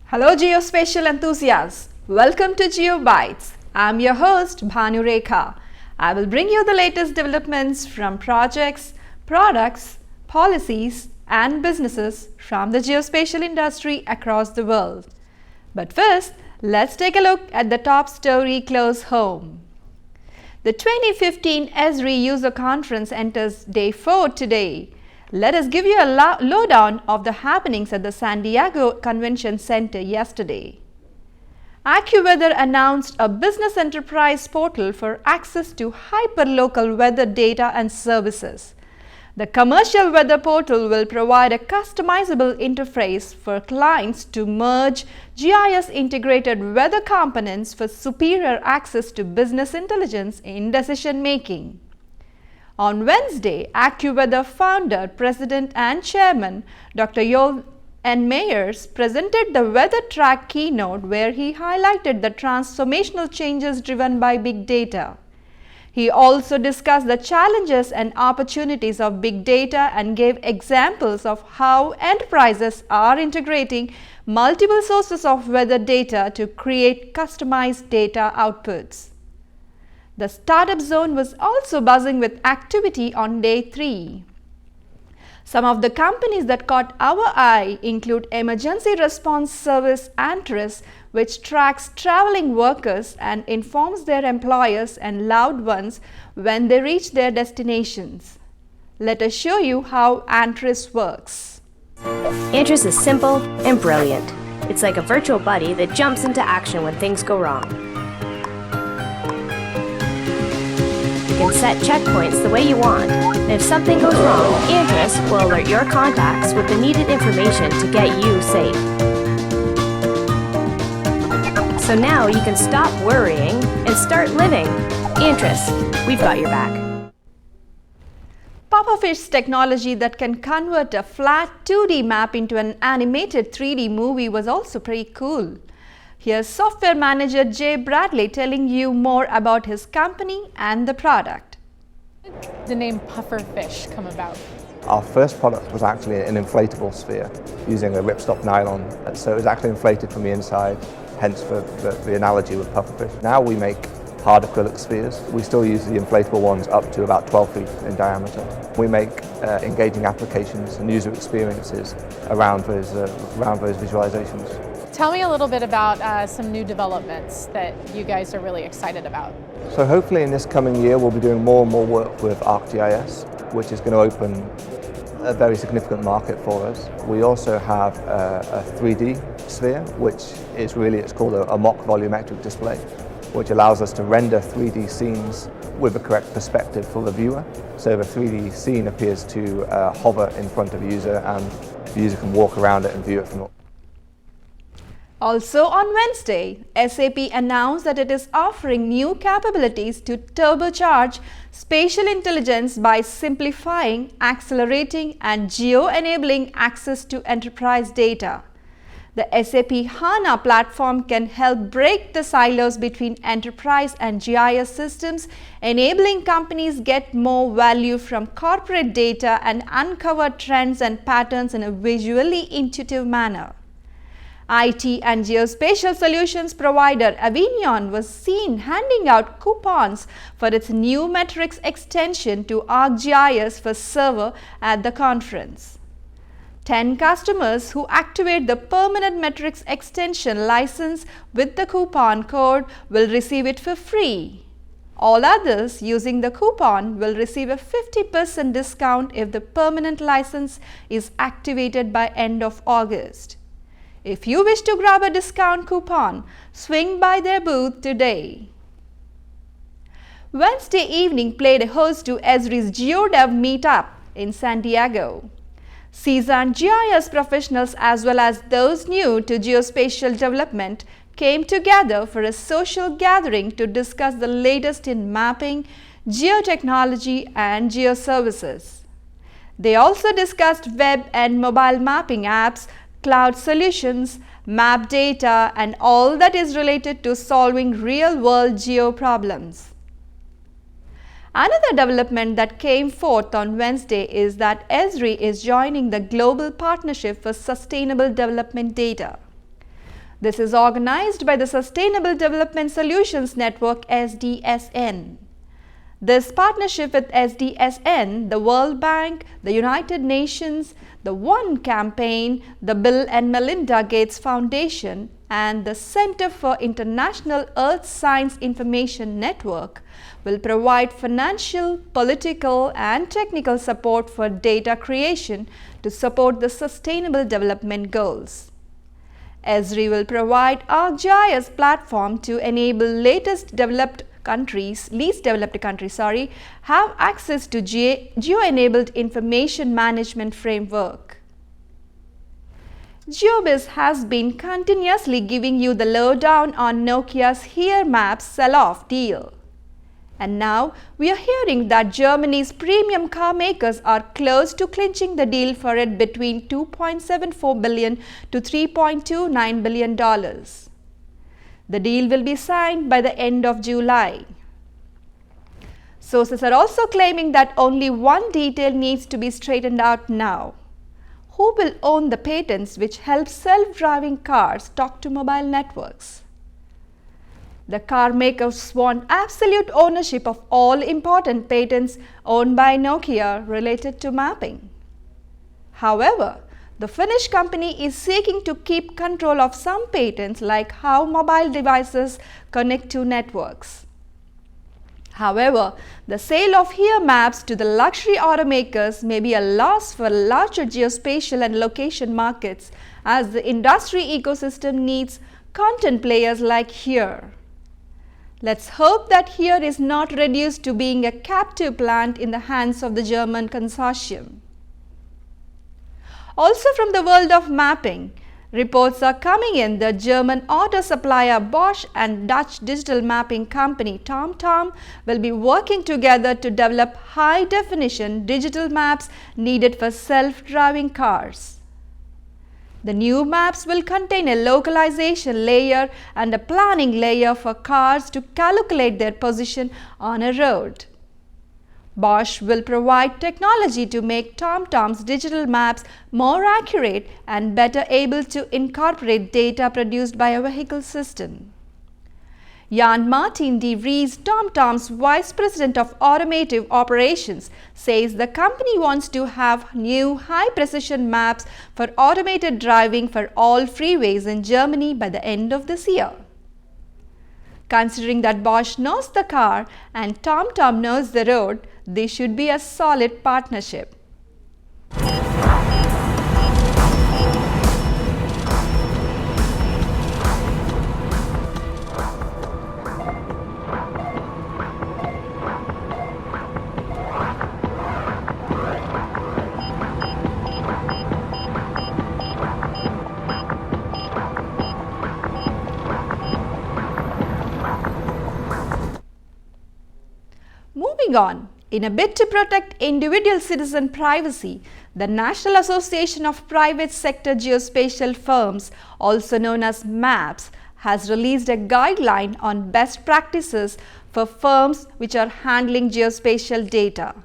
Hello geospatial enthusiasts, welcome to GeoBytes. I'm your host Bhanu. I will bring you the latest developments from projects, products, policies and businesses from the geospatial industry across the world. But first, let's take a look at the top story close home. The 2015 Esri User Conference enters day 4 today. Let us give you a lowdown of the happenings at the San Diego Convention Center yesterday. AccuWeather announced a business enterprise portal for access to hyperlocal weather data and services. The commercial weather portal will provide a customizable interface for clients to merge GIS integrated weather components for superior access to business intelligence in decision making. On Wednesday, AccuWeather founder, president and chairman Dr. Yoel N. Meyers presented the Weather Track keynote where he highlighted the transformational changes driven by big data. He also discussed the challenges and opportunities of big data and gave examples of how enterprises are integrating multiple sources of weather data to create customized data outputs. The startup zone was also buzzing with activity on day 3. Some of the companies that caught our eye include Emergency Response Service ASPRS, which tracks traveling workers and informs their employers and loved ones when they reach their destinations. Let us show you how ASPRS works. ASPRS is simple and brilliant. It's like a virtual buddy that jumps into action when things go wrong. You can set checkpoints the way you want, and if something goes wrong, ASPRS will alert your contacts with the needed information to get you safe. So now you can stop worrying and start living. ASPRS, we've got your back. Pufferfish technology that can convert a flat 2D map into an animated 3D movie was also pretty cool. Here's software manager Jay Bradley telling you more about his company and the product. How did the name Pufferfish come about? Our first product was actually an inflatable sphere using a ripstop nylon, so it was actually inflated from the inside, hence the analogy with pufferfish. Now we make hard acrylic spheres. We still use the inflatable ones up to about 12 feet in diameter. We make engaging applications and user experiences around those visualizations. Tell me a little bit about some new developments that you guys are really excited about. So hopefully in this coming year we'll be doing more and more work with ArcGIS, which is going to open a very significant market for us. We also have a 3D sphere, which is really, it's called a mock volumetric display, which allows us to render 3D scenes with the correct perspective for the viewer. So the 3D scene appears to hover in front of the user, and the user can walk around it and view it from. Also on Wednesday, SAP announced that it is offering new capabilities to turbocharge spatial intelligence by simplifying, accelerating and geo-enabling access to enterprise data. The SAP HANA platform can help break the silos between enterprise and GIS systems, enabling companies get more value from corporate data and uncover trends and patterns in a visually intuitive manner. IT and geospatial solutions provider Avignon was seen handing out coupons for its new metrics extension to ArcGIS for server at the conference. 10 customers who activate the permanent metrics extension license with the coupon code will receive it for free. All others using the coupon will receive a 50% discount if the permanent license is activated by end of August. If you wish to grab a discount coupon, swing by their booth today. Wednesday evening played host to Esri's GeoDev meetup in San Diego. Seasoned GIS professionals as well as those new to geospatial development came together for a social gathering to discuss the latest in mapping, geotechnology and geoservices. They also discussed web and mobile mapping apps, cloud solutions, map data and all that is related to solving real-world geo problems. Another development that came forth on Wednesday is that Esri is joining the Global Partnership for Sustainable Development Data. This is organized by the Sustainable Development Solutions Network (SDSN). This partnership with SDSN, the World Bank, the United Nations, the One Campaign, the Bill and Melinda Gates Foundation, and the Center for International Earth Science Information Network will provide financial, political, and technical support for data creation to support the Sustainable Development Goals. Esri will provide ArcGIS platform to enable least developed countries have access to geo-enabled information management framework. GeoBuiz has been continuously giving you the lowdown on Nokia's Here Maps sell-off deal. And now we are hearing that Germany's premium car makers are close to clinching the deal for it between $2.74 billion to $3.29 billion. The deal will be signed by the end of July. Sources are also claiming that only one detail needs to be straightened out now. Who will own the patents which help self-driving cars talk to mobile networks? The car makers want absolute ownership of all important patents owned by Nokia related to mapping. However, the Finnish company is seeking to keep control of some patents like how mobile devices connect to networks. However, the sale of Here Maps to the luxury automakers may be a loss for larger geospatial and location markets as the industry ecosystem needs content players like Here. Let's hope that Here is not reduced to being a captive plant in the hands of the German consortium. Also from the world of mapping, reports are coming in that German auto supplier Bosch and Dutch digital mapping company Topcon will be working together to develop high-definition digital maps needed for self-driving cars. The new maps will contain a localization layer and a planning layer for cars to calculate their position on a road. Bosch will provide technology to make Topcon's digital maps more accurate and better able to incorporate data produced by a vehicle system. Jan-Martin de Vries, Topcon's Vice President of Automotive Operations, says the company wants to have new high-precision maps for automated driving for all freeways in Germany by the end of this year. Considering that Bosch knows the car and Topcon knows the road, this should be a solid partnership. Moving on, in a bid to protect individual citizen privacy, the National Association of Private Sector Geospatial Firms, also known as MAPS, has released a guideline on best practices for firms which are handling geospatial data.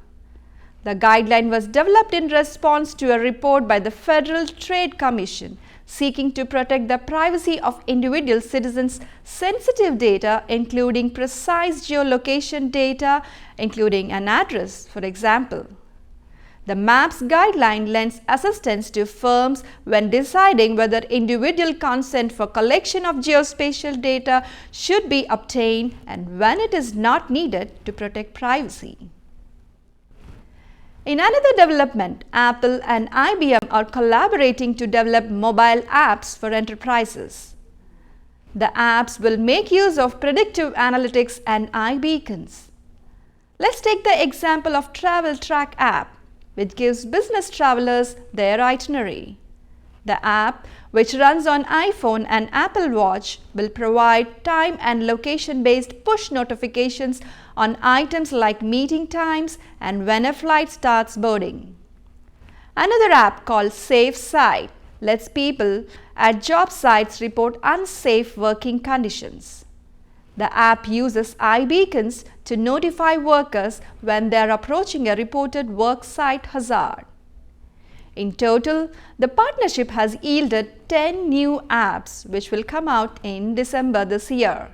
The guideline was developed in response to a report by the Federal Trade Commission seeking to protect the privacy of individual citizens' sensitive data, including precise geolocation data, including an address, for example. The MAPS guideline lends assistance to firms when deciding whether individual consent for collection of geospatial data should be obtained and when it is not needed to protect privacy. In another development, Apple and IBM are collaborating to develop mobile apps for enterprises. The apps will make use of predictive analytics and iBeacons. Let's take the example of Travel Track app, which gives business travelers their itinerary. The app, which runs on iPhone and Apple Watch, will provide time and location-based push notifications on items like meeting times and when a flight starts boarding. Another app called Safe Site lets people at job sites report unsafe working conditions. The app uses iBeacons to notify workers when they are approaching a reported work site hazard. In total, the partnership has yielded 10 new apps which will come out in December this year.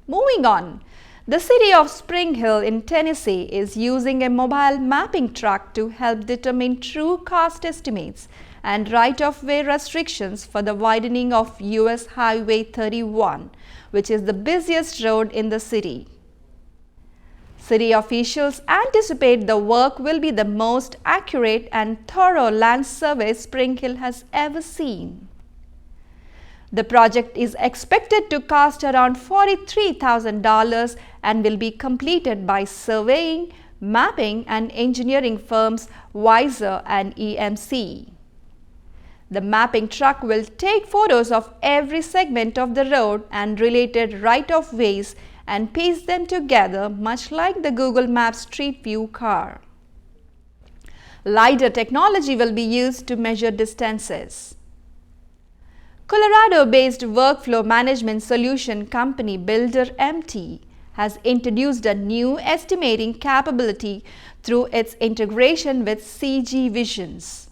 Moving on, the city of Spring Hill in Tennessee is using a mobile mapping truck to help determine true cost estimates and right-of-way restrictions for the widening of US Highway 31, which is the busiest road in the city. City officials anticipate the work will be the most accurate and thorough land survey Spring Hill has ever seen. The project is expected to cost around $43,000 and will be completed by surveying, mapping and engineering firms Weiser and EMC. The mapping truck will take photos of every segment of the road and related right-of-ways and piece them together much like the Google Maps Street View car. LiDAR technology will be used to measure distances. Colorado-based workflow management solution company BuilderMT has introduced a new estimating capability through its integration with CG Visions.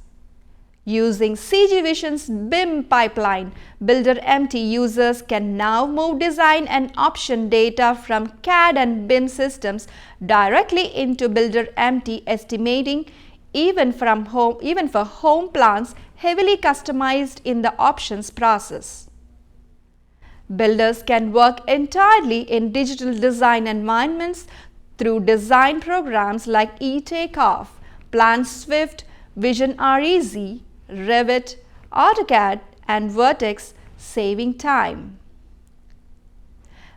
Using CG Vision's BIM pipeline, BuilderMT users can now move design and option data from CAD and BIM systems directly into BuilderMT estimating even for home plans heavily customized in the options process. Builders can work entirely in digital design environments through design programs like eTakeoff, Plan Swift, Vision REZ, Revit, AutoCAD and Vertex, saving time.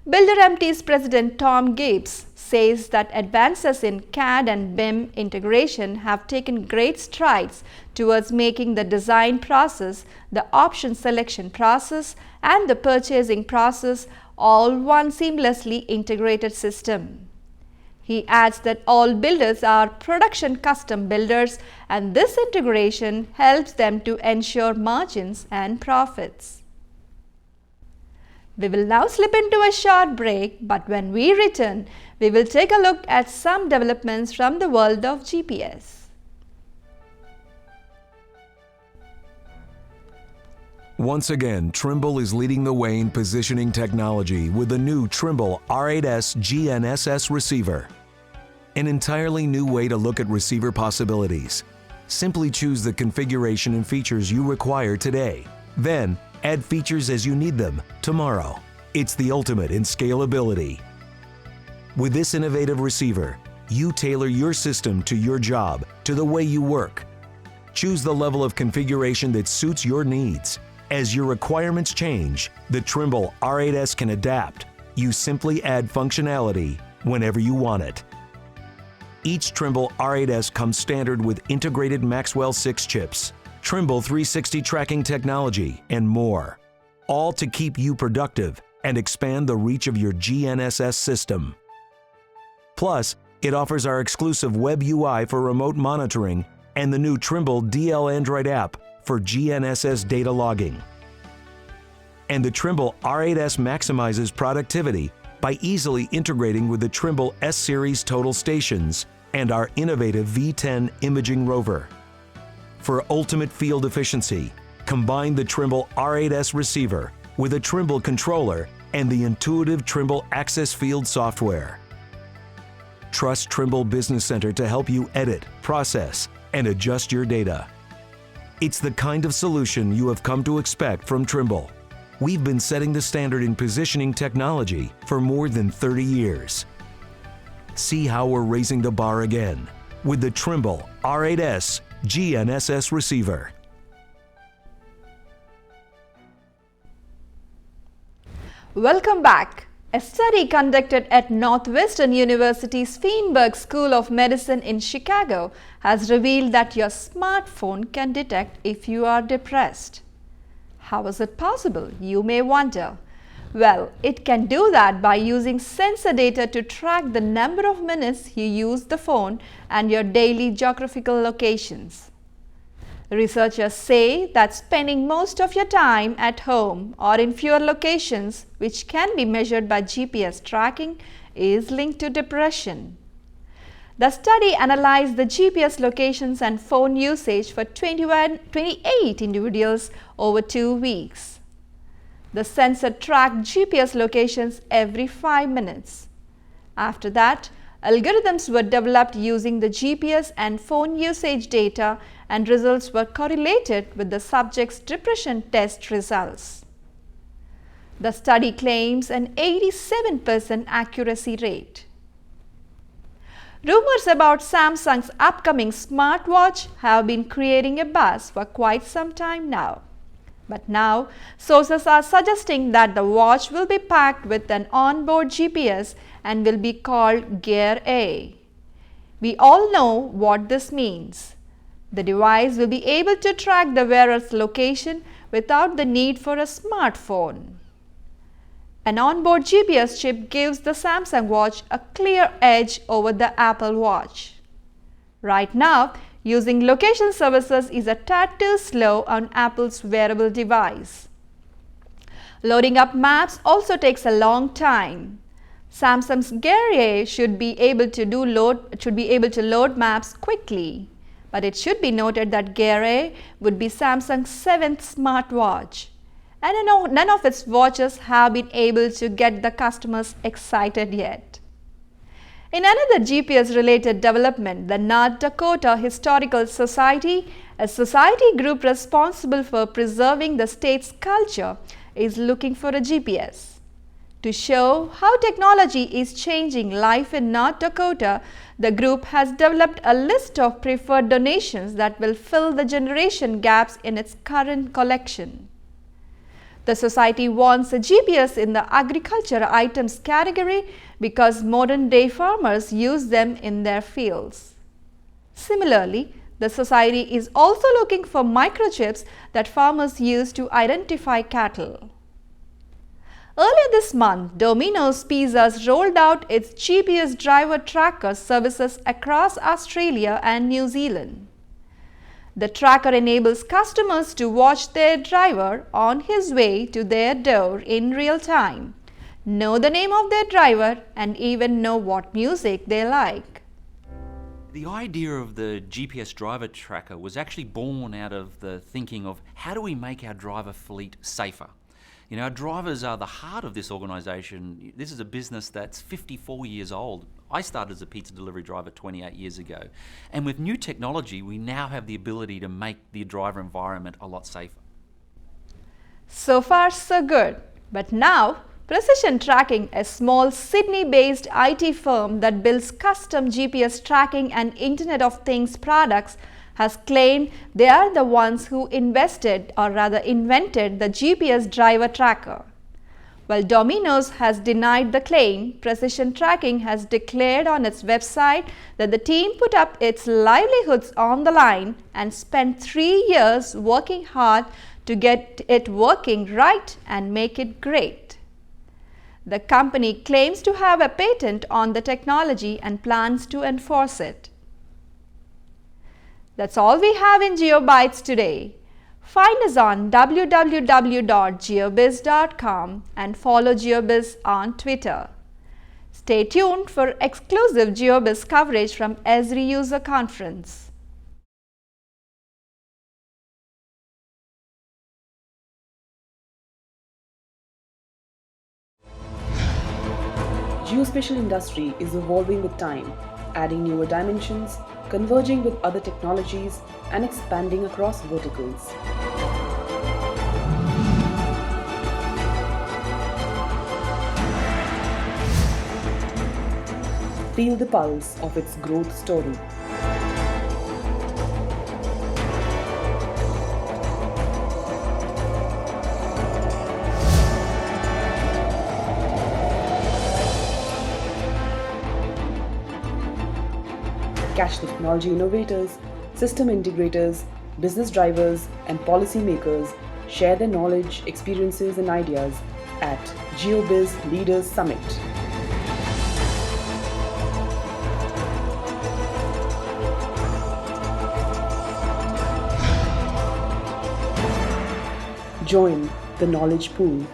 BuilderMT's president Tom Gibbs says that advances in CAD and BIM integration have taken great strides towards making the design process, the option selection process and the purchasing process all one seamlessly integrated system. He adds that all builders are production custom builders and this integration helps them to ensure margins and profits. We will now slip into a short break, but when we return, we will take a look at some developments from the world of GPS. Once again, Trimble is leading the way in positioning technology with the new Trimble R8S GNSS receiver. An entirely new way to look at receiver possibilities. Simply choose the configuration and features you require today. Then, add features as you need them tomorrow. It's the ultimate in scalability. With this innovative receiver, you tailor your system to your job, to the way you work. Choose the level of configuration that suits your needs. As your requirements change, the Trimble R8S can adapt. You simply add functionality whenever you want it. Each Trimble R8S comes standard with integrated MAXWELL 6 chips, Trimble 360 tracking technology, and more. All to keep you productive and expand the reach of your GNSS system. Plus, it offers our exclusive web UI for remote monitoring and the new Trimble DL Android app for GNSS data logging. And the Trimble R8S maximizes productivity by easily integrating with the Trimble S-Series total stations and our innovative V10 imaging rover. For ultimate field efficiency, combine the Trimble R8S receiver with a Trimble controller and the intuitive Trimble Access Field software. Trust Trimble Business Center to help you edit, process, and adjust your data. It's the kind of solution you have come to expect from Trimble. We've been setting the standard in positioning technology for more than 30 years. See how we're raising the bar again with the Trimble R8S GNSS receiver. Welcome back. A study conducted at Northwestern University's Feinberg School of Medicine in Chicago has revealed that your smartphone can detect if you are depressed. How is it possible, you may wonder? Well, it can do that by using sensor data to track the number of minutes you use the phone and your daily geographical locations. Researchers say that spending most of your time at home or in fewer locations, which can be measured by GPS tracking, is linked to depression. The study analyzed the GPS locations and phone usage for 28 individuals over 2 weeks. The sensor tracked GPS locations every 5 minutes. After that, algorithms were developed using the GPS and phone usage data, and results were correlated with the subject's depression test results. The study claims an 87% accuracy rate. Rumors about Samsung's upcoming smartwatch have been creating a buzz for quite some time now. But now, sources are suggesting that the watch will be packed with an onboard GPS and will be called Gear A. We all know what this means. The device will be able to track the wearer's location without the need for a smartphone. An onboard GPS chip gives the Samsung watch a clear edge over the Apple Watch. Right now, using location services is a tad too slow on Apple's wearable device. Loading up maps also takes a long time. Samsung's Gear A should be able to load maps quickly, but it should be noted that Gear A would be Samsung's 7th smartwatch, and none of its watches have been able to get the customers excited yet. In another GPS-related development, the North Dakota Historical Society, a society group responsible for preserving the state's culture, is looking for a GPS. To show how technology is changing life in North Dakota, the group has developed a list of preferred donations that will fill the generation gaps in its current collection. The society wants a GPS in the agriculture items category because modern-day farmers use them in their fields. Similarly, the society is also looking for microchips that farmers use to identify cattle. Earlier this month, Domino's Pizzas rolled out its GPS driver tracker services across Australia and New Zealand. The tracker enables customers to watch their driver on his way to their door in real time, know the name of their driver, and even know what music they like. The idea of the GPS driver tracker was actually born out of the thinking of how do we make our driver fleet safer? You know, our drivers are the heart of this organisation. This is a business that's 54 years old. I started as a pizza delivery driver 28 years ago. And with new technology, we now have the ability to make the driver environment a lot safer. So far, so good. But now, Precision Tracking, a small Sydney-based IT firm that builds custom GPS tracking and Internet of Things products, has claimed they are the ones who invented the GPS driver tracker. While Domino's has denied the claim, Precision Tracking has declared on its website that the team put up its livelihoods on the line and spent 3 years working hard to get it working right and make it great. The company claims to have a patent on the technology and plans to enforce it. That's all we have in GeoBytes today. Find us on www.geobiz.com and follow GeoBuiz on Twitter. Stay tuned for exclusive GeoBuiz coverage from Esri User Conference. Geospatial industry is evolving with time, adding newer dimensions, converging with other technologies, and expanding across verticals. Feel the pulse of its growth story. Catch the technology innovators, system integrators, business drivers, and policymakers share their knowledge, experiences, and ideas at GeoBuiz Leaders Summit. Join the knowledge pool.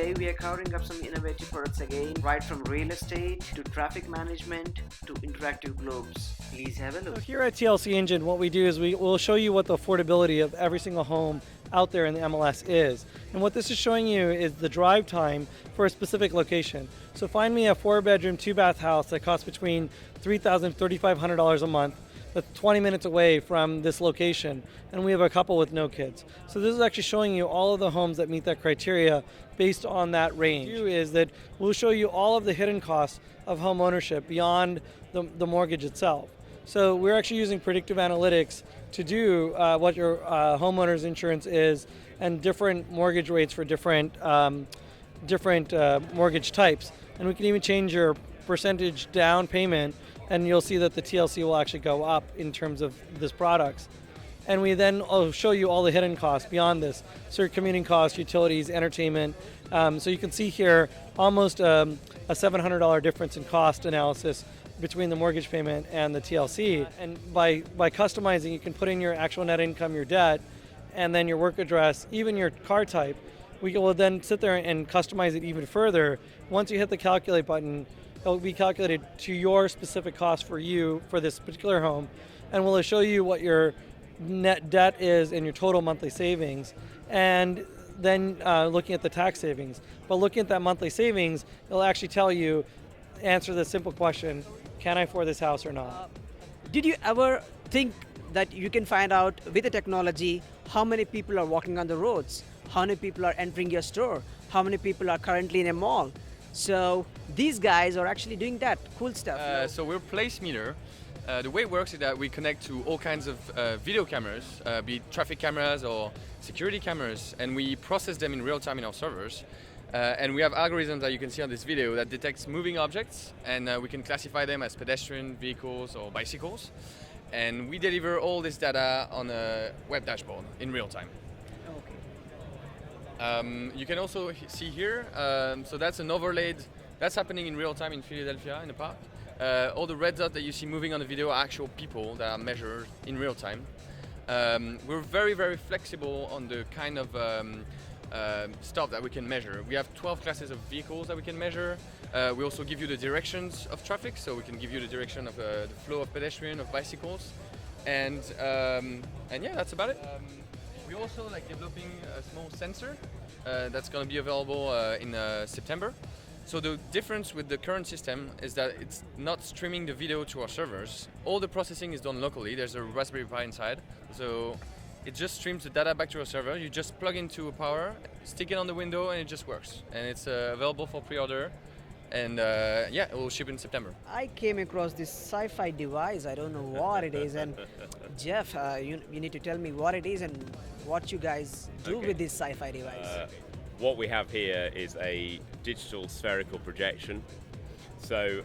Today we are covering up some innovative products again, right from real estate to traffic management to interactive globes. Please have a look. So here at TLC Engine, what we do is we'll show you what the affordability of every single home out there in the MLS is. And what this is showing you is the drive time for a specific location. So find me a 4-bedroom, 2-bath house that costs between $3,000 and $3,500 a month. That's 20 minutes away from this location, and we have a couple with no kids. So this is actually showing you all of the homes that meet that criteria based on that range. What we'll do is that we'll show you all of the hidden costs of home ownership beyond the mortgage itself. So we're actually using predictive analytics to do what your homeowner's insurance is and different mortgage rates for different mortgage types. And we can even change your percentage down payment, and you'll see that the TLC will actually go up in terms of this products. And we then show you all the hidden costs beyond this. So your commuting costs, utilities, entertainment. So you can see here almost a $700 difference in cost analysis between the mortgage payment and the TLC. And by customizing, you can put in your actual net income, your debt, and then your work address, even your car type. We will then sit there and customize it even further. Once you hit the calculate button, it'll be calculated to your specific cost for you for this particular home, and we'll show you what your net debt is and your total monthly savings, and then looking at the tax savings. But looking at that monthly savings, it'll actually tell you, answer the simple question, can I afford this house or not? Did you ever think that you can find out with the technology how many people are walking on the roads, how many people are entering your store, how many people are currently in a mall? So these guys are actually doing that cool stuff. So we're Place Meter. The way it works is that we connect to all kinds of video cameras, be it traffic cameras or security cameras, and we process them in real time in our servers. And we have algorithms that you can see on this video that detects moving objects, and we can classify them as pedestrian, vehicles, or bicycles. And we deliver all this data on a web dashboard in real time. You can also see here, so that's an overlaid, that's happening in real time in Philadelphia in the park. All the red dots that you see moving on the video are actual people that are measured in real time. We're very, very flexible on the kind of stuff that we can measure. We have 12 classes of vehicles that we can measure. We also give you the directions of traffic, so we can give you the direction of the flow of pedestrian, of bicycles. And yeah, that's about it. We're also developing a small sensor that's going to be available in September. So the difference with the current system is that it's not streaming the video to our servers. All the processing is done locally. There's a Raspberry Pi inside. So it just streams the data back to our server. You just plug into a power, stick it on the window, and it just works. And it's available for pre-order. And yeah, it will ship in September. I came across this sci-fi device. I don't know what it is. And Jeff, you need to tell me what it is and what you guys do with this sci-fi device. What we have here is a digital spherical projection. So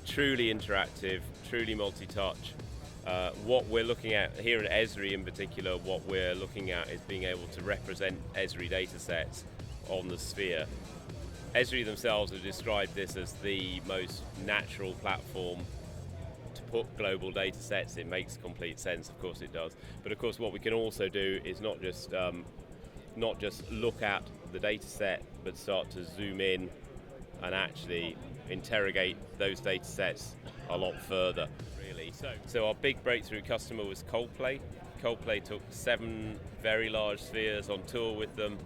truly interactive, truly multi-touch. What we're looking at here at Esri in particular, what we're looking at is being able to represent Esri data sets on the sphere. Esri themselves have described this as the most natural platform to put global data sets. It makes complete sense, of course it does. But of course what we can also do is not just look at the data set, but start to zoom in and actually interrogate those data sets a lot further, really. So our big breakthrough customer was Coldplay. Coldplay took 7 very large spheres on tour with them.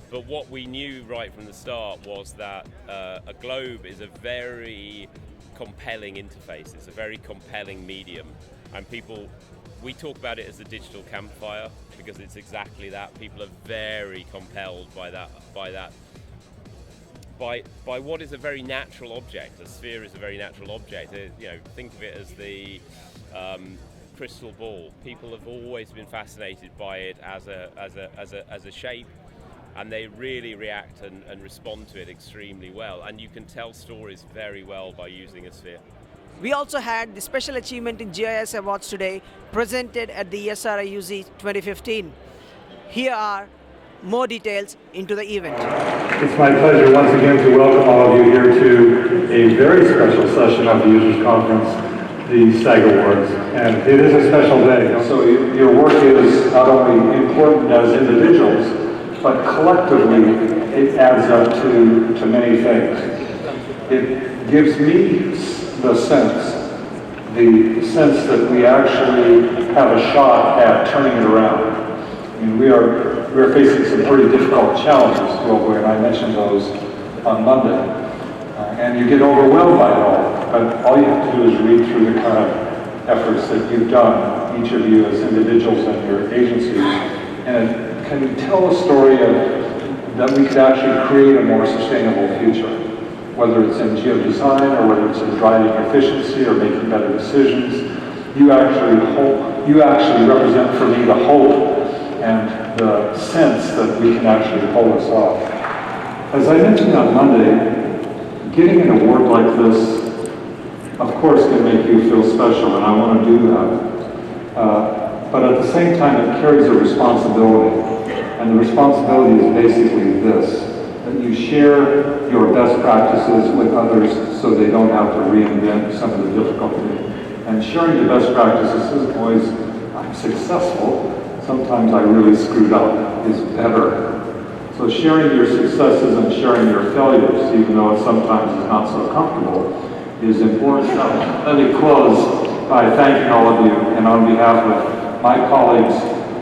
But what we knew right from the start was that a globe is a very compelling interface. It's a very compelling medium. And we talk about it as a digital campfire because it's exactly that. People are very compelled by what is a very natural object. A sphere is a very natural object. Think of it as the crystal ball. People have always been fascinated by it as a shape, and they really react and respond to it extremely well. And you can tell stories very well by using a sphere. We also had the Special Achievement in GIS Awards today, presented at the ESRIUZ 2015. Here are more details into the event. It's my pleasure once again to welcome all of you here to a very special session of the Users Conference, the SAG Awards. And it is a special day. So your work is not only important as individuals, but collectively it adds up to many things. It gives me the sense that we actually have a shot at turning it around. I mean, we're facing some pretty difficult challenges globally, and I mentioned those on Monday. And you get overwhelmed by it all, but all you have to do is read through the kind of efforts that you've done, each of you as individuals and your agencies, and it can tell a story that we could actually create a more sustainable future, whether it's in geodesign or whether it's in driving efficiency or making better decisions. You actually represent for me the hope and the sense that we can actually pull this off. As I mentioned on Monday, getting an award like this, of course, can make you feel special, and I want to do that. But at the same time, it carries a responsibility. And the responsibility is basically this, that you share your best practices with others so they don't have to reinvent some of the difficulty. And sharing the best practices isn't always, I'm successful, sometimes I really screwed up, is better. So sharing your successes and sharing your failures, even though it sometimes is not so comfortable, is important. Let me close by thanking all of you, and on behalf of my colleagues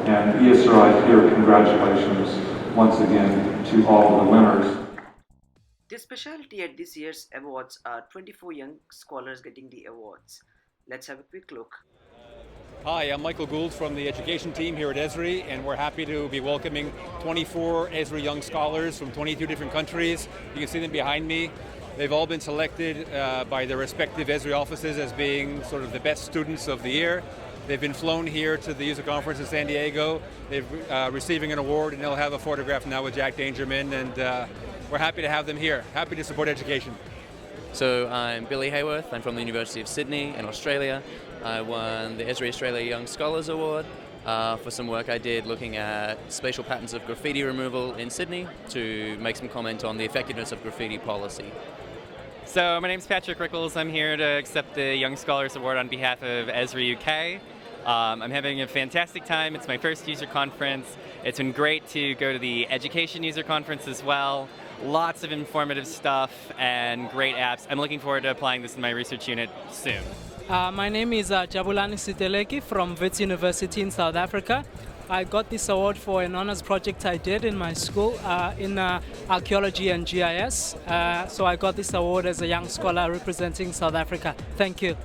and Esri here, congratulations once again to all of the winners. The specialty at this year's awards are 24 young scholars getting the awards. Let's have a quick look. Hi, I'm Michael Gould from the education team here at Esri, and we're happy to be welcoming 24 Esri young scholars from 22 different countries. You can see them behind me. They've all been selected by their respective Esri offices as being sort of the best students of the year. They've been flown here to the user conference in San Diego. They're receiving an award, and they'll have a photograph now with Jack Dangerman, and we're happy to have them here. Happy to support education. So I'm Billy Hayworth. I'm from the University of Sydney in Australia. I won the Esri Australia Young Scholars Award for some work I did looking at spatial patterns of graffiti removal in Sydney to make some comment on the effectiveness of graffiti policy. So my name's Patrick Rickles. I'm here to accept the Young Scholars Award on behalf of Esri UK. I'm having a fantastic time. It's my first user conference. It's been great to go to the education user conference as well. Lots of informative stuff and great apps. I'm looking forward to applying this in my research unit soon. My name is Jabulani Siteleki from Wits University in South Africa. I got this award for an honors project I did in my school in archaeology and GIS. So I got this award as a young scholar representing South Africa. Thank you.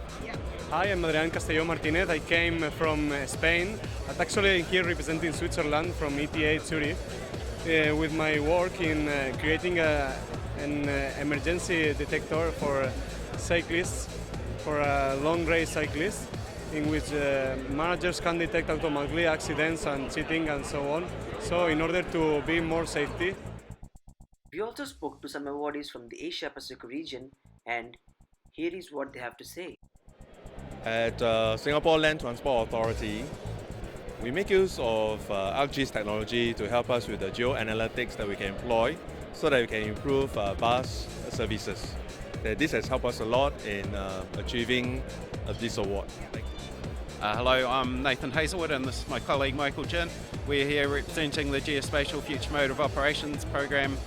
Hi, I'm Adrián Castelló Martinez. I came from Spain, but actually here representing Switzerland from ETH Zurich with my work in creating an emergency detector for cyclists, for long race cyclists, in which managers can detect automatically accidents and cheating and so on. So in order to be more safety. We also spoke to some awardees from the Asia Pacific region, and here is what they have to say. At Singapore Land Transport Authority, we make use of ArcGIS technology to help us with the geo-analytics that we can employ so that we can improve bus services. This has helped us a lot in achieving this award. Hello, I'm Nathan Hazelwood, and this is my colleague Michael Jin. We're here representing the Geospatial Future Mode of Operations program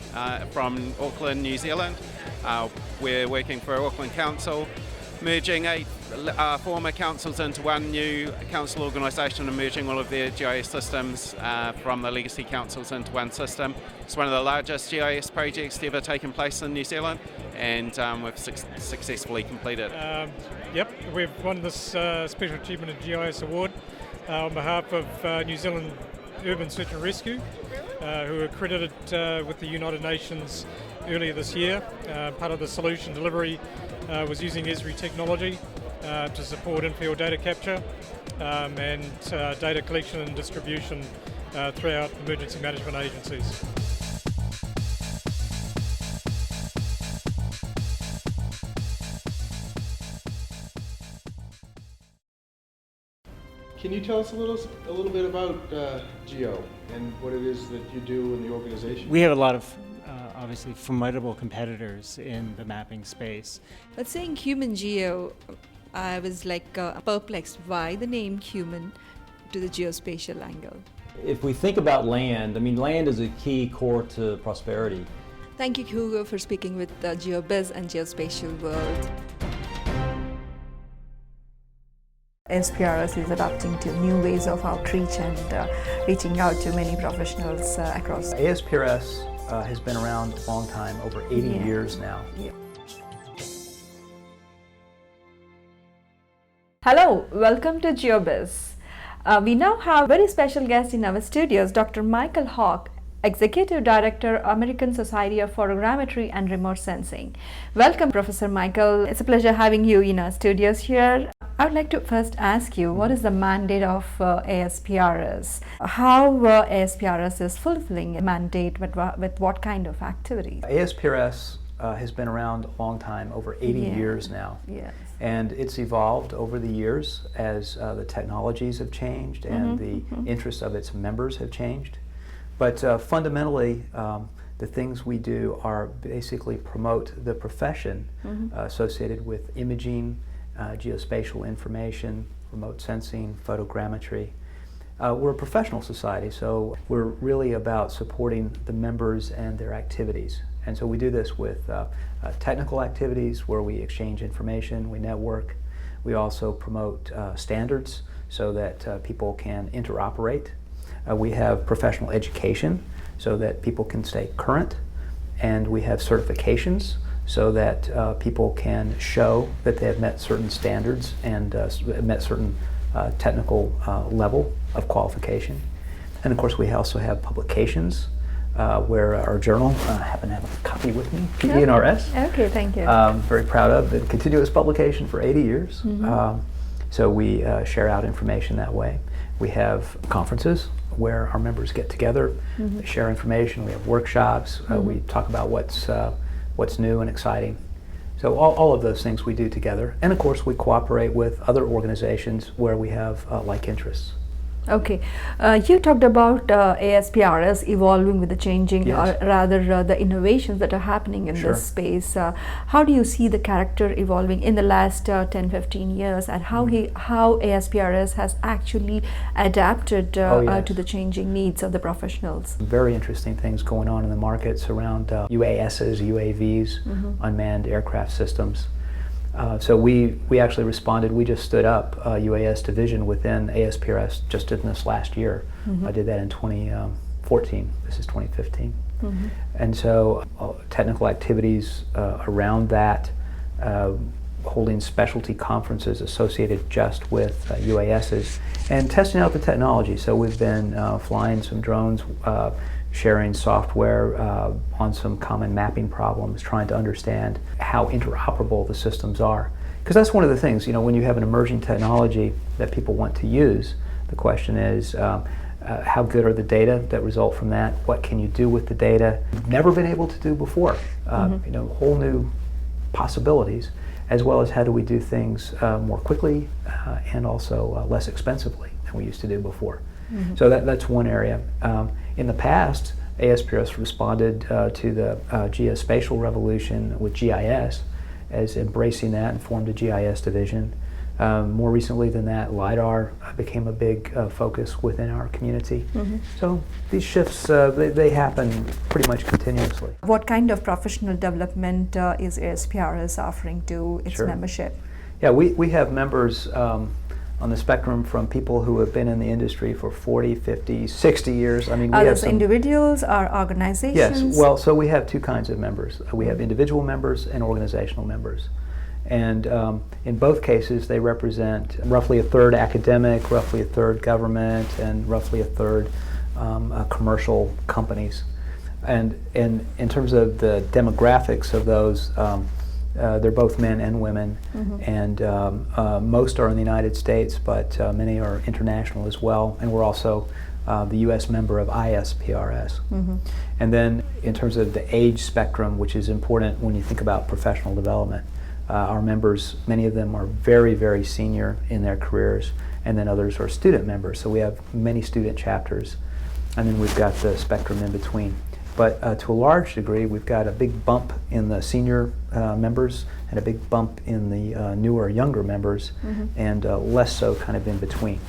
from Auckland, New Zealand. We're working for Auckland Council, merging 8 former councils into one new council organisation and merging all of their GIS systems from the legacy councils into one system. It's one of the largest GIS projects to ever taken place in New Zealand, and we've successfully completed. Yep, we've won this Special Achievement in GIS Award on behalf of New Zealand Urban Search and Rescue, who were credited with the United Nations earlier this year. Part of the solution delivery was using Esri technology to support in-field data capture and data collection and distribution throughout emergency management agencies. Can you tell us a little bit about Geo and what it is that you do in the organization? We have a lot of obviously formidable competitors in the mapping space. But saying human geo, I was like perplexed. Why the name human to the geospatial angle? If we think about land, I mean, land is a key core to prosperity. Thank you, Hugo, for speaking with GeoBuiz and Geospatial World. ASPRS is adapting to new ways of outreach and reaching out to many professionals across. ASPRS has been around a long time, over 80 years now. Yeah. Hello, welcome to GeoBuiz. We now have a very special guest in our studios, Dr. Michael Hauck, Executive Director, American Society of Photogrammetry and Remote Sensing. Welcome, Professor Michael. It's a pleasure having you in our studios here. I would like to first ask you, what is the mandate of ASPRS? How ASPRS is fulfilling a mandate with what kind of activities? ASPRS has been around a long time, over 80 years now. Yes. And it's evolved over the years as the technologies have changed and the interests of its members have changed. But fundamentally, the things we do are basically promote the profession associated with imaging, geospatial information, remote sensing, photogrammetry. We're a professional society, so we're really about supporting the members and their activities. And so we do this with technical activities where we exchange information, we network. We also promote standards so that people can interoperate. We have professional education so that people can stay current, and we have certifications so that people can show that they have met certain standards and met certain technical level of qualification. And of course we also have publications where our journal, I happen to have a copy with me, PENRS. Okay, thank you. Very proud of the continuous publication for 80 years. So we share out information that way. We have conferences where our members get together, they share information, we have workshops, we talk about what's new and exciting. So all of those things we do together. And of course we cooperate with other organizations where we have like interests. Okay, you talked about ASPRS evolving with the changing, or rather the innovations that are happening in this space. How do you see the character evolving in the last 10-15 years, and how ASPRS has actually adapted to the changing needs of the professionals? Very interesting things going on in the markets around UASs, UAVs, unmanned aircraft systems. So we actually responded, we just stood up a UAS division within ASPRS just in this last year. I did that in 2014, this is 2015. And so technical activities around that, holding specialty conferences associated just with UASs and testing out the technology. So we've been flying some drones, sharing software on some common mapping problems, trying to understand how interoperable the systems are. Because that's one of the things, you know, when you have an emerging technology that people want to use, the question is how good are the data that result from that? What can you do with the data you've never been able to do before? You know, whole new possibilities, as well as how do we do things more quickly and also less expensively than we used to do before. So that's one area. In the past, ASPRS responded to the geospatial revolution with GIS as embracing that and formed a GIS division. More recently than that, LiDAR became a big focus within our community. So these shifts, they happen pretty much continuously. What kind of professional development is ASPRS offering to its membership? Yeah, we have members on the spectrum from people who have been in the industry for 40, 50, 60 years. I mean, we are have those individuals or organizations? Yes, well, so we have two kinds of members. We have individual members and organizational members. And in both cases, they represent roughly a third academic, roughly a third government, and roughly a third commercial companies. And in terms of the demographics of those, they're both men and women, and most are in the United States, but many are international as well, and we're also the U.S. member of ISPRS. And then in terms of the age spectrum, which is important when you think about professional development, our members, many of them are very, very senior in their careers, and then others are student members, so we have many student chapters, and then we've got the spectrum in between. But to a large degree, we've got a big bump in the senior members and a big bump in the newer, younger members, and less so kind of in between.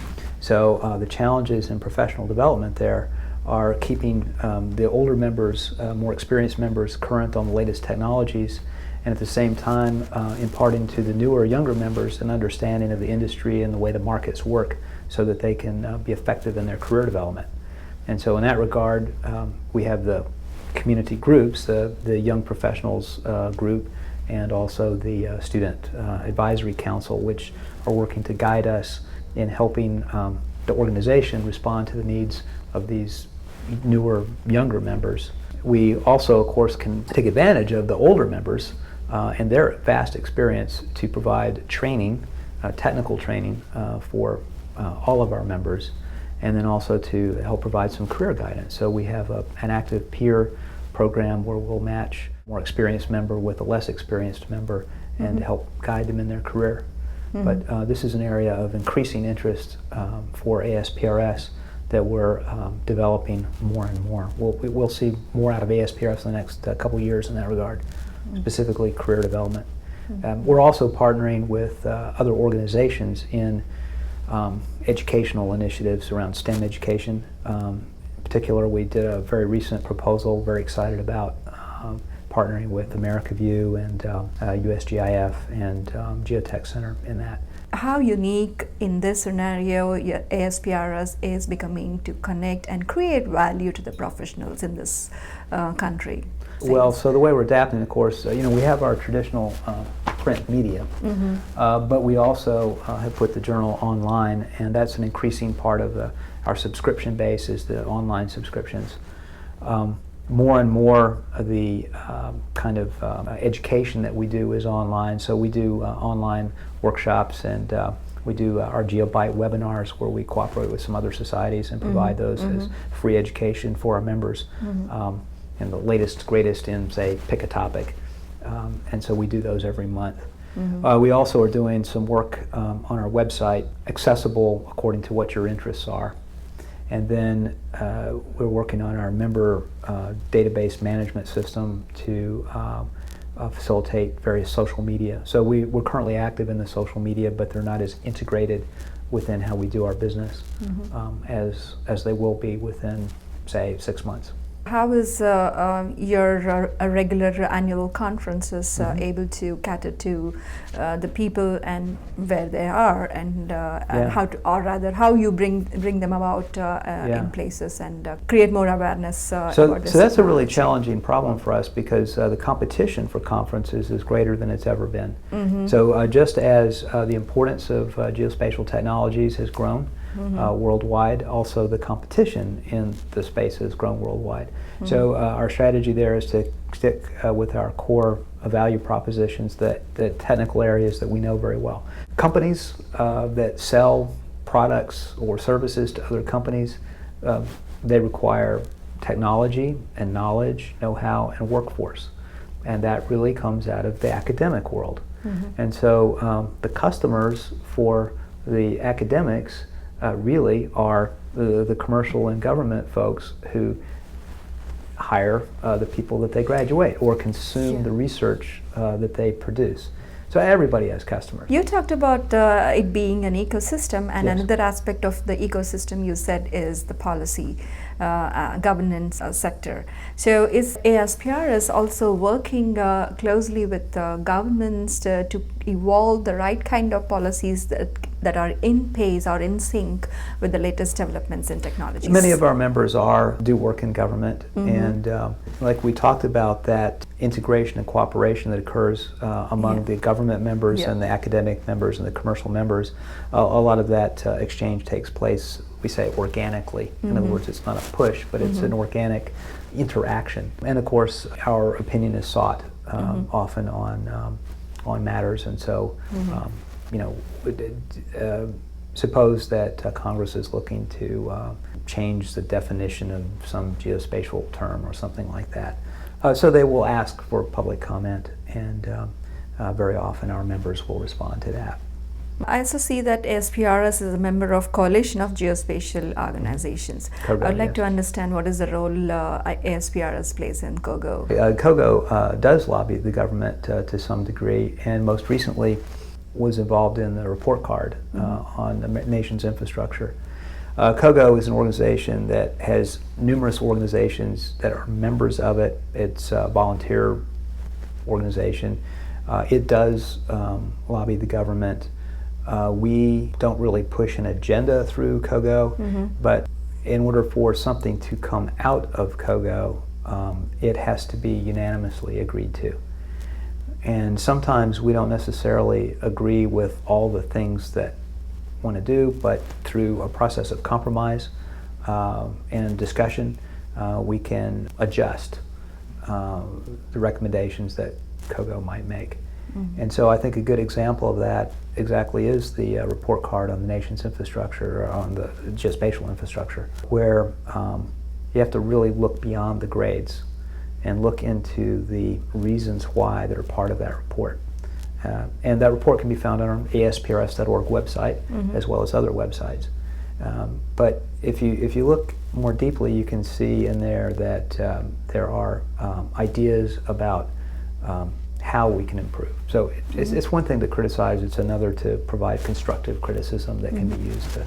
So the challenges in professional development there are keeping the older members, more experienced members, current on the latest technologies, and at the same time imparting to the newer, younger members an understanding of the industry and the way the markets work so that they can be effective in their career development. And so in that regard, we have the community groups, the Young Professionals group, and also the Student Advisory Council, which are working to guide us in helping the organization respond to the needs of these newer, younger members. We also, of course, can take advantage of the older members and their vast experience to provide training, technical training for all of our members, and then also to help provide some career guidance. So we have an active peer program where we'll match more experienced member with a less experienced member and help guide them in their career. But this is an area of increasing interest for ASPRS that we're developing more and more. We'll see more out of ASPRS in the next couple years in that regard, specifically career development. We're also partnering with other organizations in educational initiatives around STEM education. In particular, we did a very recent proposal, very excited about partnering with America View and USGIF and Geotech Center in that. How unique in this scenario ASPRS is becoming to connect and create value to the professionals in this country? Well, so the way we're adapting, of course, we have our traditional print media, but we also have put the journal online, and that's an increasing part of our subscription base is the online subscriptions. More and more of the kind of education that we do is online, so we do online workshops, and we do our GeoByte webinars where we cooperate with some other societies and provide those as free education for our members. And the latest, greatest in, say, pick a topic. And so we do those every month. We also are doing some work on our website, accessible according to what your interests are. And then we're working on our member database management system to facilitate various social media. So we're currently active in the social media, but they're not as integrated within how we do our business as they will be within, say, 6 months. How is your regular annual conferences able to cater to the people and where they are, and how to, or rather, how you bring them about in places and create more awareness about this? So that's a really challenging problem for us because the competition for conferences is greater than it's ever been. So just as the importance of geospatial technologies has grown worldwide, also the competition in the space has grown worldwide. So our strategy there is to stick with our core value propositions, the technical areas that we know very well. Companies that sell products or services to other companies, they require technology and knowledge, know-how, and workforce. And that really comes out of the academic world. And so the customers for the academics really are the commercial and government folks who hire the people that they graduate or consume the research that they produce. So everybody has customers. You talked about it being an ecosystem, and another aspect of the ecosystem you said is the policy governance sector. So is ASPRS also working closely with governments to evolve the right kind of policies that are in pace or in sync with the latest developments in technologies? Many of our members do work in government, and like we talked about, that integration and cooperation that occurs among the government members and the academic members and the commercial members, a lot of that exchange takes place, we say, organically. In other words, it's not a push, but it's an organic interaction. And of course, our opinion is sought often on matters, and so suppose that Congress is looking to change the definition of some geospatial term or something like that. So they will ask for public comment, and very often our members will respond to that. I also see that ASPRS is a member of Coalition of Geospatial Organizations. COGO, I would like to understand what is the role ASPRS plays in COGO. COGO does lobby the government to some degree, and most recently was involved in the report card on the nation's infrastructure. COGO is an organization that has numerous organizations that are members of it. It's a volunteer organization. It does lobby the government. We don't really push an agenda through COGO, but in order for something to come out of COGO, it has to be unanimously agreed to. And sometimes we don't necessarily agree with all the things that want to do, but through a process of compromise and discussion, we can adjust the recommendations that COGO might make. And so I think a good example of that exactly is the report card on the nation's infrastructure, on the geospatial infrastructure, where you have to really look beyond the grades and look into the reasons why that are part of that report. And that report can be found on our ASPRS.org website, as well as other websites. But if you look more deeply, you can see in there that there are ideas about how we can improve. So it's one thing to criticize, it's another to provide constructive criticism that can be used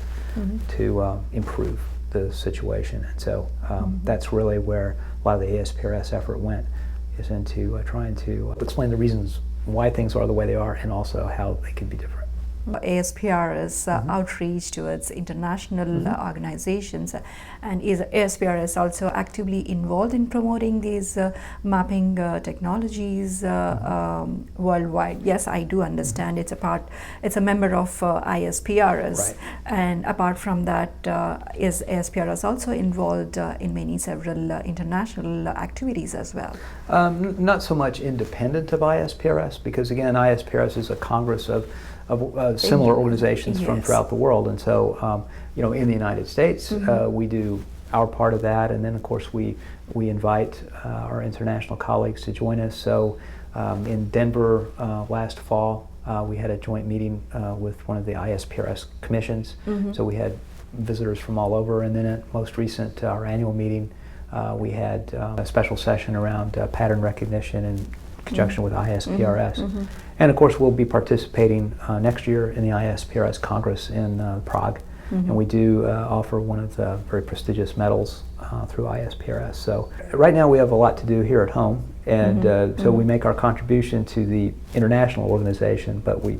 to improve the situation. And so that's really where a lot of the ASPRS effort went, is into trying to explain the reasons why things are the way they are and also how they can be different. ASPRS outreach towards international organizations, and is ASPRS also actively involved in promoting these mapping technologies worldwide? Yes, I do understand it's a member of ISPRS, Right. And apart from that, is ASPRS also involved in several international activities as well? Not so much independent of ISPRS, because again, ISPRS is a congress of similar organizations from throughout the world, and so in the United States we do our part of that, and then of course we invite our international colleagues to join us. So in Denver last fall we had a joint meeting with one of the ISPRS commissions, so we had visitors from all over, and then at most recent our annual meeting we had a special session around pattern recognition in conjunction with ISPRS. And of course we'll be participating next year in the ISPRS Congress in Prague, and we do offer one of the very prestigious medals through ISPRS. So right now we have a lot to do here at home, and so we make our contribution to the international organization, but right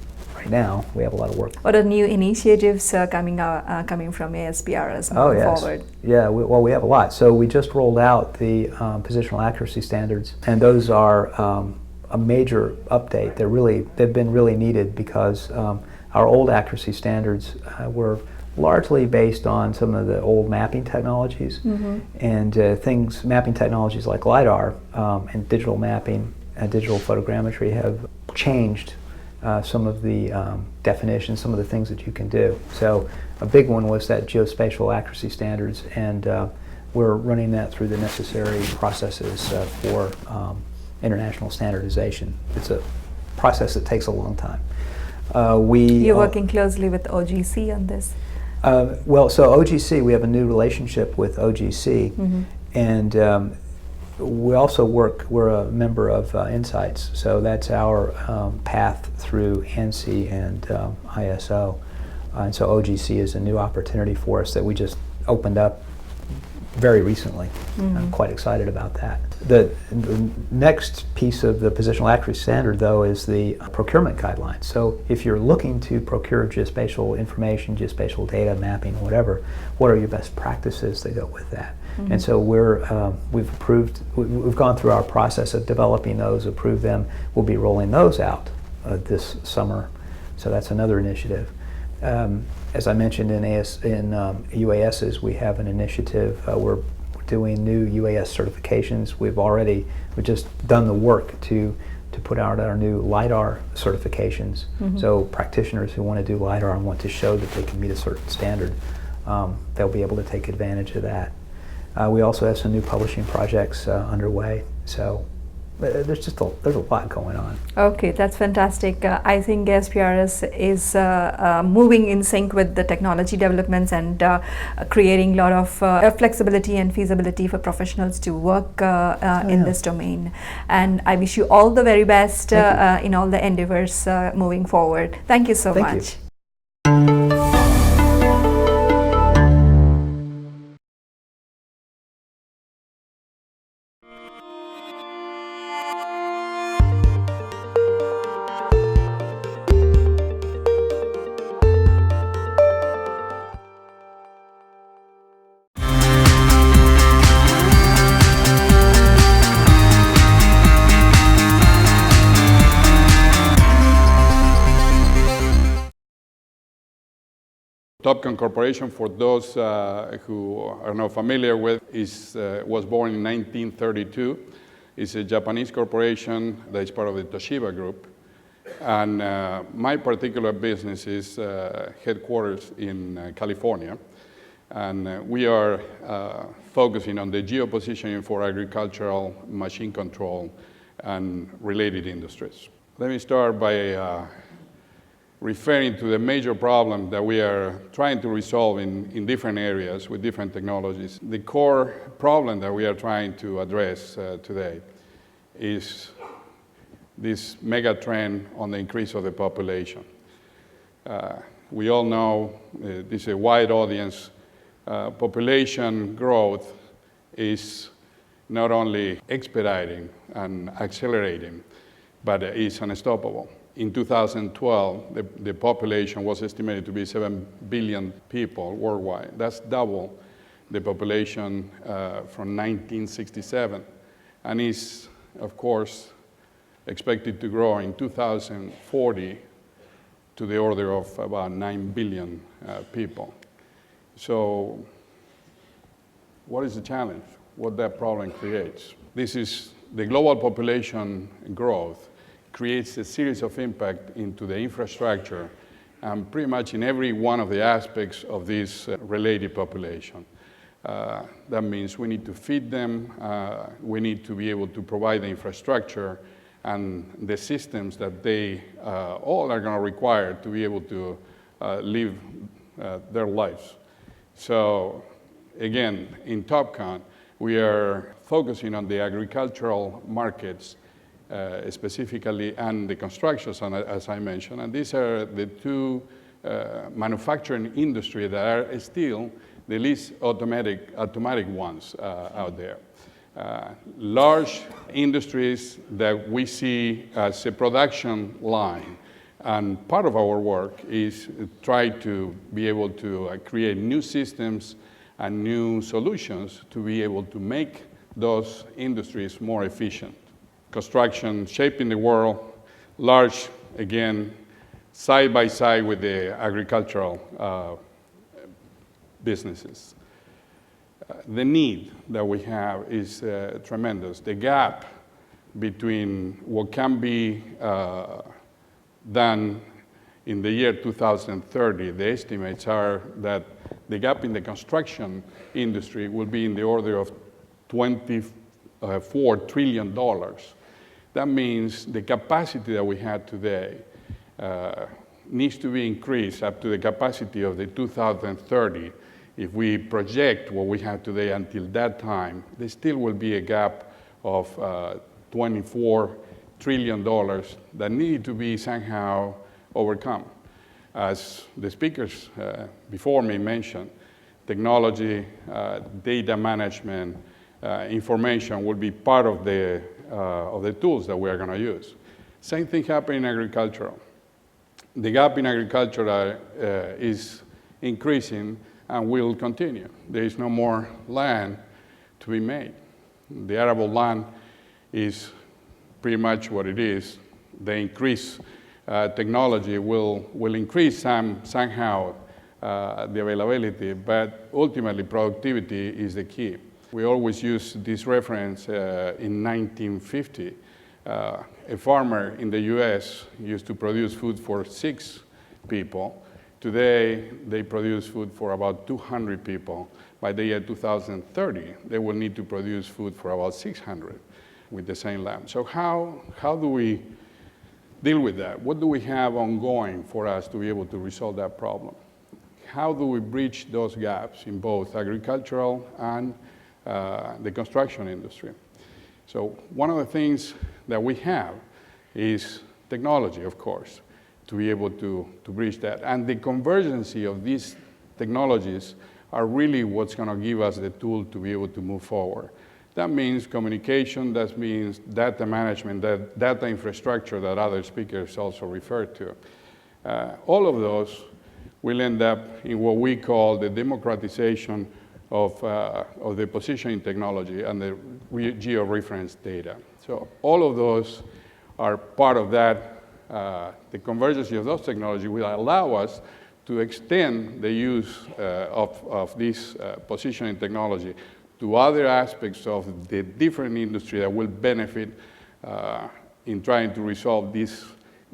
now we have a lot of work. What are new initiatives coming from ASPRS moving forward? Yeah, we have a lot. So we just rolled out the positional accuracy standards, and those are a major update. They've been really needed because our old accuracy standards were largely based on some of the old mapping technologies, and mapping technologies like LiDAR and digital mapping and digital photogrammetry have changed some of the definitions, some of the things that you can do. So a big one was that geospatial accuracy standards, and we're running that through the necessary processes for international standardization. It's a process that takes a long time. You're working closely with OGC on this? So OGC, we have a new relationship with OGC, and we're a member of Insights, so that's our path through ANSI and ISO, and so OGC is a new opportunity for us that we just opened up very recently. I'm quite excited about that. The next piece of the positional accuracy standard, though, is the procurement guidelines. So if you're looking to procure geospatial information, geospatial data, mapping, whatever, what are your best practices that go with that? And so we've gone through our process of developing those, approved them. We'll be rolling those out this summer. So that's another initiative. As I mentioned in UASs, we have an initiative. We're doing new UAS certifications. We've just done the work to put out our new LiDAR certifications. So practitioners who want to do LiDAR and want to show that they can meet a certain standard, they'll be able to take advantage of that. We also have some new publishing projects underway. So there's a lot going on. Okay, that's fantastic. I think ASPRS is moving in sync with the technology developments and creating a lot of flexibility and feasibility for professionals to work in this domain. And I wish you all the very best in all the endeavors moving forward. Thank you so much. You. Topcon Corporation, for those who are not familiar with, was born in 1932. It's a Japanese corporation that is part of the Toshiba Group. And my particular business is headquarters in California. And we are focusing on the geopositioning for agricultural, machine control, and related industries. Let me start by referring to the major problem that we are trying to resolve in different areas with different technologies. The core problem that we are trying to address today is this mega trend on the increase of the population. We all know this is a wide audience. Population growth is not only expediting and accelerating, but is unstoppable. In 2012, the population was estimated to be 7 billion people worldwide. That's double the population from 1967, and is, of course, expected to grow in 2040 to the order of about 9 billion people. So what is the challenge? What that problem creates? This is the global population growth creates a series of impact into the infrastructure and pretty much in every one of the aspects of this related population. That means we need to feed them, we need to be able to provide the infrastructure and the systems that they all are going to require to be able to live their lives. So again, in Topcon, we are focusing on the agricultural markets specifically, and the construction, as I mentioned. And these are the two manufacturing industries that are still the least automatic ones out there. Large industries that we see as a production line. And part of our work is try to be able to create new systems and new solutions to be able to make those industries more efficient. Construction shaping the world, large, again, side by side with the agricultural businesses. The need that we have is tremendous. The gap between what can be done in the year 2030, the estimates are that the gap in the construction industry will be in the order of $24 trillion. That means the capacity that we have today needs to be increased up to the capacity of the 2030. If we project what we have today until that time, there still will be a gap of $24 trillion that need to be somehow overcome. As the speakers before me mentioned, technology, data management, information will be part of the tools that we are going to use. Same thing happened in agricultural. The gap in agriculture is increasing and will continue. There is no more land to be made. The arable land is pretty much what it is. The increased technology will increase somehow the availability, but ultimately productivity is the key. We always use this reference in 1950. A farmer in the US used to produce food for 6 people. Today, they produce food for about 200 people. By the year 2030, they will need to produce food for about 600 with the same land. So how do we deal with that? What do we have ongoing for us to be able to resolve that problem? How do we bridge those gaps in both agricultural and the construction industry? So one of the things that we have is technology, of course, to be able to bridge that. And the convergence of these technologies are really what's going to give us the tool to be able to move forward. That means communication, that means data management, that data infrastructure that other speakers also referred to. All of those will end up in what we call the democratization of the positioning technology and the geo-reference data. So all of those are part of that. The convergence of those technologies will allow us to extend the use of this positioning technology to other aspects of the different industry that will benefit in trying to resolve this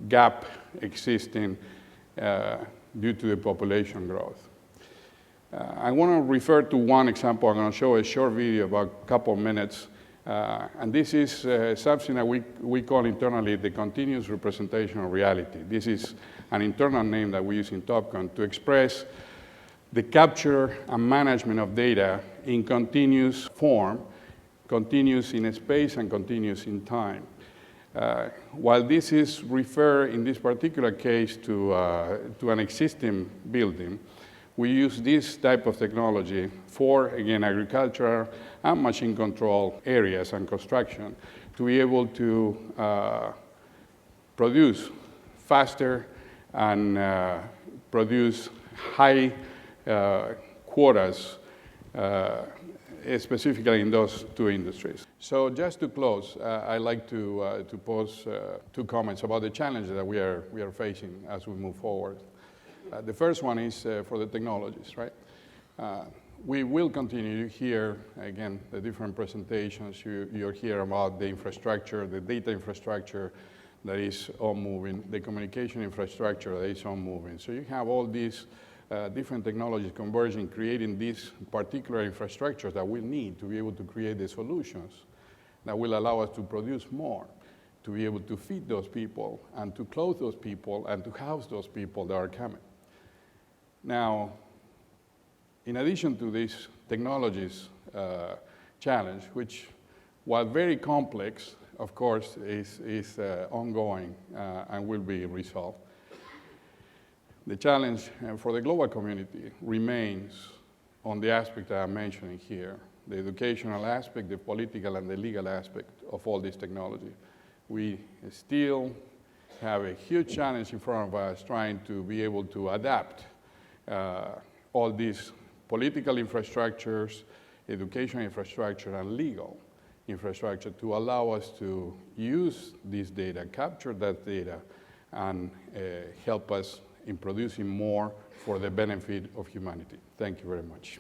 gap existing due to the population growth. I want to refer to one example. I'm going to show a short video about a couple of minutes. And this is something that we call internally the continuous representation of reality. This is an internal name that we use in Topcon to express the capture and management of data in continuous form, continuous in space and continuous in time. While this is referred in this particular case to an existing building, we use this type of technology for, again, agricultural and machine control areas and construction to be able to produce faster and produce high quotas, specifically in those two industries. So just to close, I'd like to pose 2 comments about the challenges that we are facing as we move forward. The first one is for the technologies, right? We will continue to hear, again, the different presentations. You'll hear about the infrastructure, the data infrastructure that is all moving, the communication infrastructure that is all moving. So you have all these different technologies converging, creating these particular infrastructures that we need to be able to create the solutions that will allow us to produce more, to be able to feed those people and to clothe those people and to house those people that are coming. Now, in addition to this technologies challenge, which, while very complex, of course, is ongoing and will be resolved, the challenge for the global community remains on the aspect that I'm mentioning here, the educational aspect, the political and the legal aspect of all this technology. We still have a huge challenge in front of us trying to be able to adapt all these political infrastructures, education infrastructure, and legal infrastructure to allow us to use this data, capture that data, and help us in producing more for the benefit of humanity. Thank you very much.